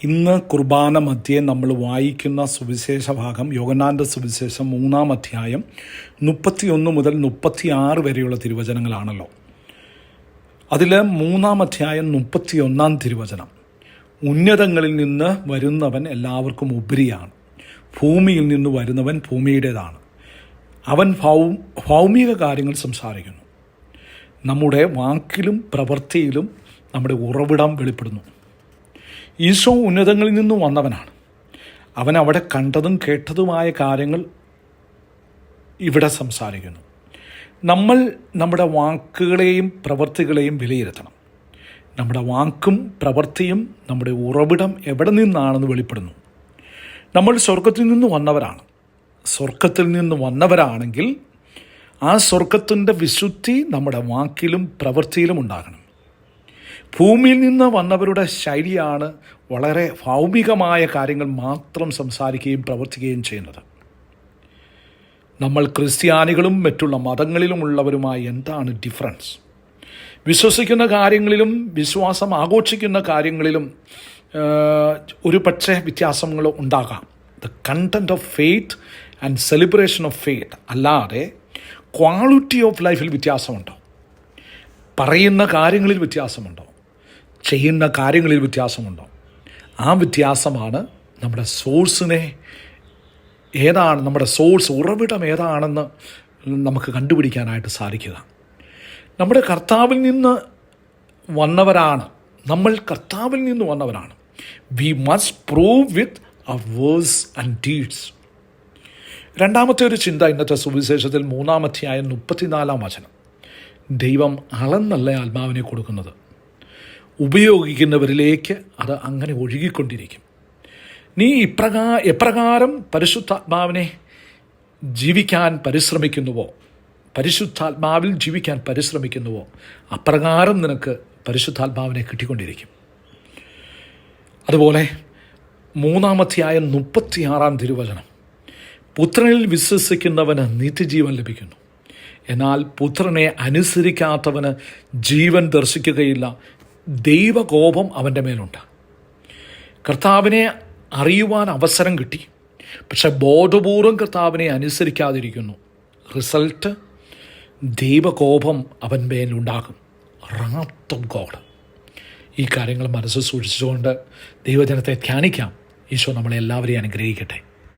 ഇന്ന് കുർബാന മധ്യേ നമ്മൾ വായിക്കുന്ന സുവിശേഷ ഭാഗം യോഹന്നാൻ്റെ സുവിശേഷം 3-ാം അധ്യായം 31 മുതൽ 36 വരെയുള്ള തിരുവചനങ്ങളാണല്ലോ. അതിൽ 3-ാം അധ്യായം 31-ാം തിരുവചനം, ഉന്നതങ്ങളിൽ നിന്ന് വരുന്നവൻ എല്ലാവർക്കും ഉപരിയാണ്, ഭൂമിയിൽ നിന്ന് വരുന്നവൻ ഭൂമിയുടേതാണ്, അവൻ ഭൗമിക കാര്യങ്ങൾ സംസാരിക്കുന്നു. നമ്മുടെ വാക്കിലും പ്രവൃത്തിയിലും നമ്മുടെ ഉറവിടം വെളിപ്പെടുന്നു. ഈശോ ഉന്നതങ്ങളിൽ നിന്ന് വന്നവനാണ്. അവൻ അവിടെ കണ്ടതും കേട്ടതുമായ കാര്യങ്ങൾ ഇവിടെ സംസാരിക്കുന്നു. നമ്മൾ നമ്മുടെ വാക്കുകളെയും പ്രവൃത്തികളെയും വിലയിരുത്തണം. നമ്മുടെ വാക്കും പ്രവൃത്തിയും നമ്മുടെ ഉറവിടം എവിടെ നിന്നാണെന്ന് വെളിപ്പെടുന്നു. നമ്മൾ സ്വർഗത്തിൽ നിന്ന് വന്നവരാണ്. സ്വർഗത്തിൽ നിന്ന് വന്നവരാണെങ്കിൽ ആ സ്വർഗത്തിൻ്റെ വിശുദ്ധി നമ്മുടെ വാക്കിലും പ്രവൃത്തിയിലും ഉണ്ടാകണം. ഭൂമിയിൽ നിന്ന് വന്നവരുടെ ശൈലിയാണ് വളരെ ഭൗമികമായ കാര്യങ്ങൾ മാത്രം സംസാരിക്കുകയും പ്രവർത്തിക്കുകയും ചെയ്യുന്നത്. നമ്മൾ ക്രിസ്ത്യാനികളും മറ്റുള്ള മതങ്ങളിലുമുള്ളവരുമായി എന്താണ് ഡിഫറൻസ്? വിശ്വസിക്കുന്ന കാര്യങ്ങളിലും വിശ്വാസം ആഘോഷിക്കുന്ന കാര്യങ്ങളിലും ഒരു പക്ഷേ വ്യത്യാസങ്ങൾ ഉണ്ടാകാം. The content of faith and celebration of faith അല്ലാതെ ക്വാളിറ്റി ഓഫ് ലൈഫിൽ വ്യത്യാസമുണ്ടോ? പറയുന്ന കാര്യങ്ങളിൽ വ്യത്യാസമുണ്ടോ? ചെയ്യുന്ന കാര്യങ്ങളിൽ വ്യത്യാസമുണ്ടോ? ആ വ്യത്യാസമാണ് നമ്മുടെ സോഴ്സിനെ ഏതാണ്, നമ്മുടെ സോഴ്സ് ഉറവിടം ഏതാണെന്ന് നമുക്ക് കണ്ടുപിടിക്കാനായിട്ട് സാധിക്കുക. നമ്മുടെ കർത്താവിൽ നിന്ന് വന്നവരാണ്. നമ്മൾ കർത്താവിൽ നിന്ന് വന്നവരാണ്. We must prove with our words and deeds. രണ്ടാമത്തെ ഒരു ചിന്ത ഇന്നത്തെ സുവിശേഷത്തിൽ 3-ാം അധ്യായം 34-ാം വചനം. ദൈവം അളന്നല്ല ആത്മാവിനെ കൊടുക്കുന്നത്, ഉപയോഗിക്കുന്നവരിലേക്ക് അത് അങ്ങനെ ഒഴുകിക്കൊണ്ടിരിക്കും. നീ എപ്രകാരം പരിശുദ്ധാത്മാവിനെ ജീവിക്കാൻ പരിശ്രമിക്കുന്നുവോ, പരിശുദ്ധാത്മാവിൽ ജീവിക്കാൻ പരിശ്രമിക്കുന്നുവോ, അപ്രകാരം നിനക്ക് പരിശുദ്ധാത്മാവിനെ കിട്ടിക്കൊണ്ടിരിക്കും. അതുപോലെ 3-ാം അധ്യായം 36-ാം തിരുവചനം, പുത്രനിൽ വിശ്വസിക്കുന്നവന് നിത്യജീവൻ ലഭിക്കുന്നു, എന്നാൽ പുത്രനെ അനുസരിക്കാത്തവന് ജീവൻ ദർശിക്കുകയില്ല, ദൈവകോപം അവൻ്റെ മേലുണ്ട്. കർത്താവിനെ അറിയുവാൻ അവസരം കിട്ടി, പക്ഷെ ബോധപൂർവം കർത്താവിനെ അനുസരിക്കാതിരിക്കുന്നു. റിസൾട്ട് ദൈവകോപം അവൻ മേലുണ്ടാകും. റാത്ത് ഓഫ് ഗോഡ്. ഈ കാര്യങ്ങൾ മനസ്സിൽ സൂക്ഷിച്ചുകൊണ്ട് ദൈവജനത്തെ ധ്യാനിക്കാം. ഈശോ നമ്മളെ എല്ലാവരെയും അനുഗ്രഹിക്കട്ടെ.